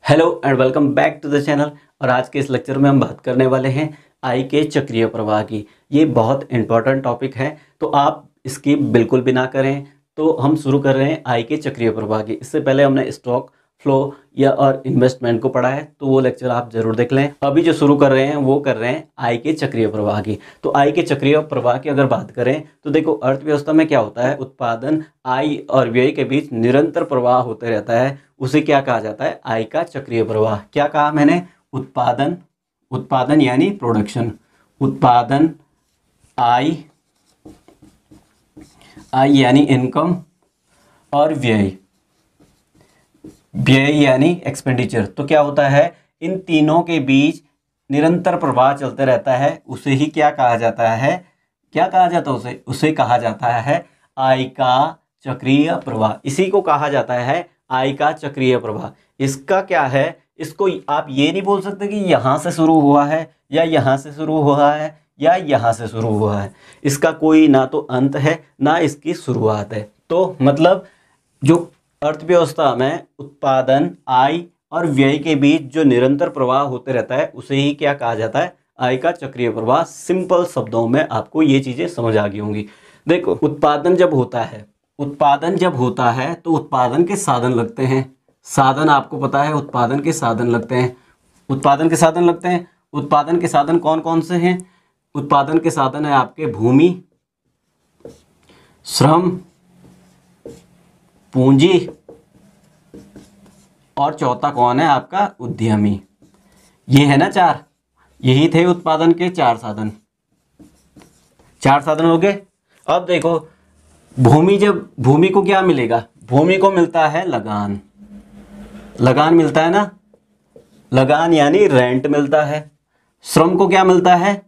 Hello and welcome back to the channel. और आज के इस लेक्चर में हम बात करने वाले हैं आई के चक्रीय प्रवाह की। ये बहुत इंपॉर्टेंट टॉपिक है, तो आप इसकी बिल्कुल भी ना करें। तो हम शुरू कर रहे हैं आई के चक्रीय प्रवाह की। इससे पहले हमने स्टॉक फ्लो या और इन्वेस्टमेंट को पढ़ा है, तो वो लेक्चर आप जरूर देख लें। अभी जो शुरू कर रहे हैं वो कर रहे हैं आई के चक्रीय प्रवाह की। तो आई के चक्रीय प्रवाह की अगर बात करें तो देखो, अर्थव्यवस्था में क्या होता है, उत्पादन आय और व्यय के बीच निरंतर प्रवाह होते रहता है। उसे क्या कहा जाता है, आय का चक्रीय प्रवाह। क्या कहा मैंने, उत्पादन, उत्पादन यानी प्रोडक्शन, उत्पादन, आय, आय यानी इनकम, और व्यय, व्यय यानी एक्सपेंडिचर। तो क्या होता है, इन तीनों के बीच निरंतर प्रवाह चलते रहता है। उसे ही क्या कहा जाता है, क्या कहा जाता है उसे कहा जाता है आय का चक्रीय प्रवाह। इसी को कहा जाता है आय का चक्रीय प्रवाह। इसका क्या है, इसको आप ये नहीं बोल सकते कि यहाँ से शुरू हुआ है या यहाँ से शुरू हुआ है या यहाँ से शुरू हुआ है। इसका कोई ना तो अंत है ना इसकी शुरुआत है। तो मतलब जो अर्थव्यवस्था में उत्पादन, आय और व्यय के बीच जो निरंतर प्रवाह होते रहता है उसे ही क्या कहा जाता है, आय का चक्रीय प्रवाह। सिंपल शब्दों में आपको ये चीज़ें समझ आ गई होंगी। देखो, उत्पादन जब होता है, उत्पादन जब होता है तो उत्पादन के साधन लगते हैं। साधन आपको पता है, उत्पादन के साधन लगते हैं, उत्पादन के साधन लगते हैं। उत्पादन के साधन कौन कौन से हैं, उत्पादन के साधन है आपके भूमि, श्रम, पूंजी, और चौथा कौन है आपका, उद्यमी। ये है ना चार, यही थे उत्पादन के चार साधन। चार साधन हो गए। अब देखो, भूमि, जब भूमि को क्या मिलेगा, भूमि को मिलता है लगान, लगान मिलता है ना, लगान यानी रेंट मिलता है। श्रम को क्या मिलता है,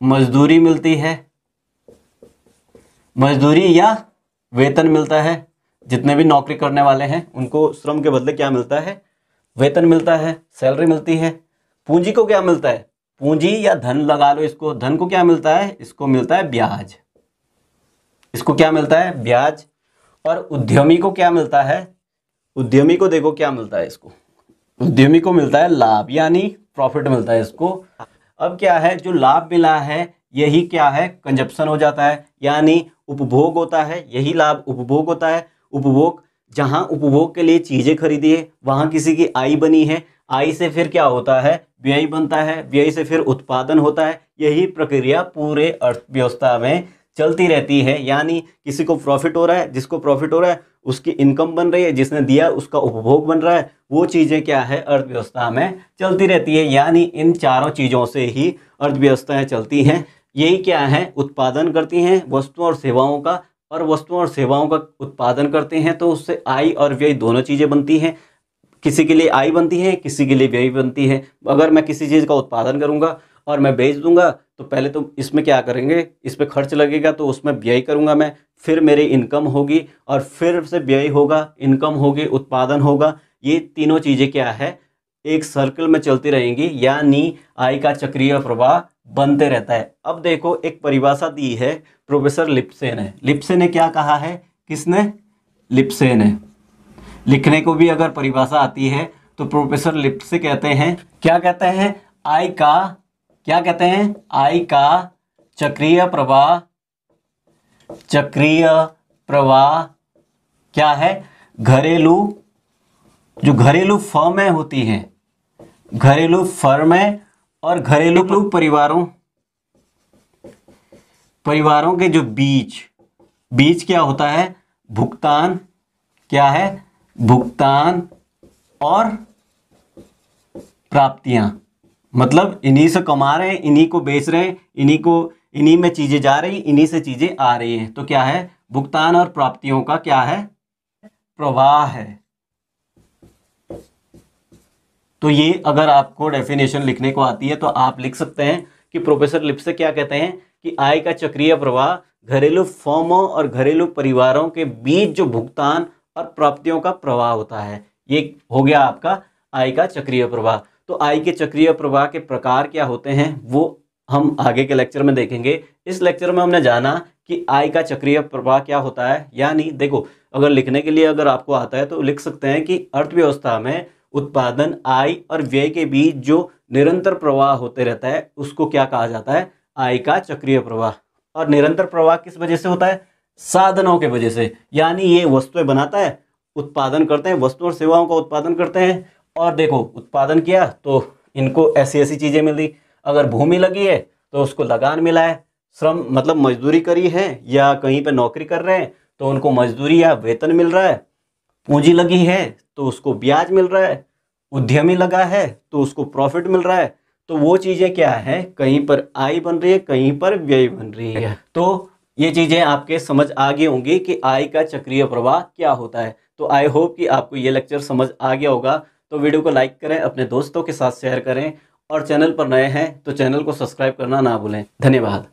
मजदूरी मिलती है, मजदूरी या वेतन मिलता है। जितने भी नौकरी करने वाले हैं उनको श्रम के बदले क्या मिलता है, वेतन मिलता है, सैलरी मिलती है। पूंजी को क्या मिलता है, पूंजी या धन लगा लो इसको, धन को क्या मिलता है, इसको मिलता है ब्याज, इसको क्या मिलता है, ब्याज। और उद्यमी को क्या मिलता है, उद्यमी को देखो क्या मिलता है, इसको, उद्यमी को मिलता है लाभ यानी प्रॉफिट मिलता है इसको। अब क्या है, जो लाभ मिला है यही क्या है, कंजप्शन हो जाता है, यानी उपभोग होता है। यही लाभ उपभोग होता है। उपभोग, जहां उपभोग के लिए चीजें खरीदी है वहां किसी की आय बनी है, आय से फिर क्या होता है, व्यय बनता है, व्यय से फिर उत्पादन होता है। यही प्रक्रिया पूरे अर्थव्यवस्था में चलती रहती है। यानी किसी को प्रॉफिट हो रहा है, जिसको प्रॉफिट हो रहा है उसकी इनकम बन रही है, जिसने दिया उसका उपभोग बन रहा है। वो चीज़ें क्या है, अर्थव्यवस्था में चलती रहती है। यानी इन चारों चीज़ों से ही अर्थव्यवस्थाएं चलती हैं। यही क्या है, उत्पादन करती हैं वस्तुओं और सेवाओं का, और वस्तुओं और सेवाओं का उत्पादन करते हैं तो उससे आय और व्यय दोनों चीज़ें बनती हैं। किसी के लिए आय बनती है, किसी के लिए व्यय बनती है। अगर मैं किसी चीज़ का उत्पादन करूंगा और मैं बेच दूंगा तो पहले तो इसमें क्या करेंगे, इस पर खर्च लगेगा तो उसमें व्यय करूंगा मैं, फिर मेरी इनकम होगी और फिर से व्यय होगा, इनकम होगी, उत्पादन होगा। ये तीनों चीज़ें क्या है, एक सर्कल में चलती रहेंगी, यानी आय का चक्रीय प्रवाह बनते रहता है। अब देखो, एक परिभाषा दी है प्रोफेसर लिप्से ने। लिप्से ने क्या कहा है, किसने, लिप्से ने। लिखने को भी अगर परिभाषा आती है तो प्रोफेसर लिप्से कहते हैं, क्या कहते हैं, आय का, क्या कहते हैं, आय का चक्रीय प्रवाह, चक्रीय प्रवाह क्या है, घरेलू, जो घरेलू फर्में होती हैं, घरेलू फर्में और घरेलू परिवारों, परिवारों के जो बीच, बीच क्या होता है, भुगतान, क्या है, भुगतान और प्राप्तियां। मतलब इन्हीं से कमा रहे हैं, इन्हीं को बेच रहे हैं, इन्हीं में चीजें जा रही, इन्हीं से चीजें आ रही हैं। तो क्या है, भुगतान और प्राप्तियों का क्या है, प्रवाह है। तो ये अगर आपको डेफिनेशन लिखने को आती है तो आप लिख सकते हैं कि प्रोफेसर लिप्से क्या कहते हैं कि आय का चक्रीय प्रवाह घरेलू फर्मों और घरेलू परिवारों के बीच जो भुगतान और प्राप्तियों का प्रवाह होता है, ये हो गया आपका आय का चक्रीय प्रवाह। तो आय के चक्रीय प्रवाह के प्रकार क्या होते हैं वो हम आगे के लेक्चर में देखेंगे। इस लेक्चर में हमने जाना कि आय का चक्रीय प्रवाह क्या होता है। यानी देखो, अगर लिखने के लिए अगर आपको आता है तो लिख सकते हैं कि अर्थव्यवस्था में उत्पादन, आय और व्यय के बीच जो निरंतर प्रवाह होते रहता है उसको क्या कहा जाता है? आय का चक्रीय प्रवाह। और निरंतर प्रवाह किस वजह से होता है? साधनों के वजह से। यानी ये वस्तुएं बनाता है, उत्पादन करते हैं, वस्तु और सेवाओं का उत्पादन करते हैं, और देखो उत्पादन किया तो इनको ऐसी ऐसी चीज़ें मिली। अगर भूमि लगी है तो उसको लगान मिला है, श्रम मतलब मजदूरी करी है या कहीं पे नौकरी कर रहे हैं तो उनको मजदूरी या वेतन मिल रहा है। पूंजी लगी है तो उसको ब्याज मिल रहा है। उद्यमी लगा है तो उसको प्रॉफिट मिल रहा है। तो वो चीज़ें क्या है, कहीं पर आय बन रही है, कहीं पर व्यय बन रही है। तो ये चीज़ें आपके समझ आ गई होंगी कि आय का चक्रीय प्रवाह क्या होता है। तो आई होप कि आपको ये लेक्चर समझ आ गया होगा। तो वीडियो को लाइक करें, अपने दोस्तों के साथ शेयर करें, और चैनल पर नए हैं तो चैनल को सब्सक्राइब करना ना भूलें। धन्यवाद।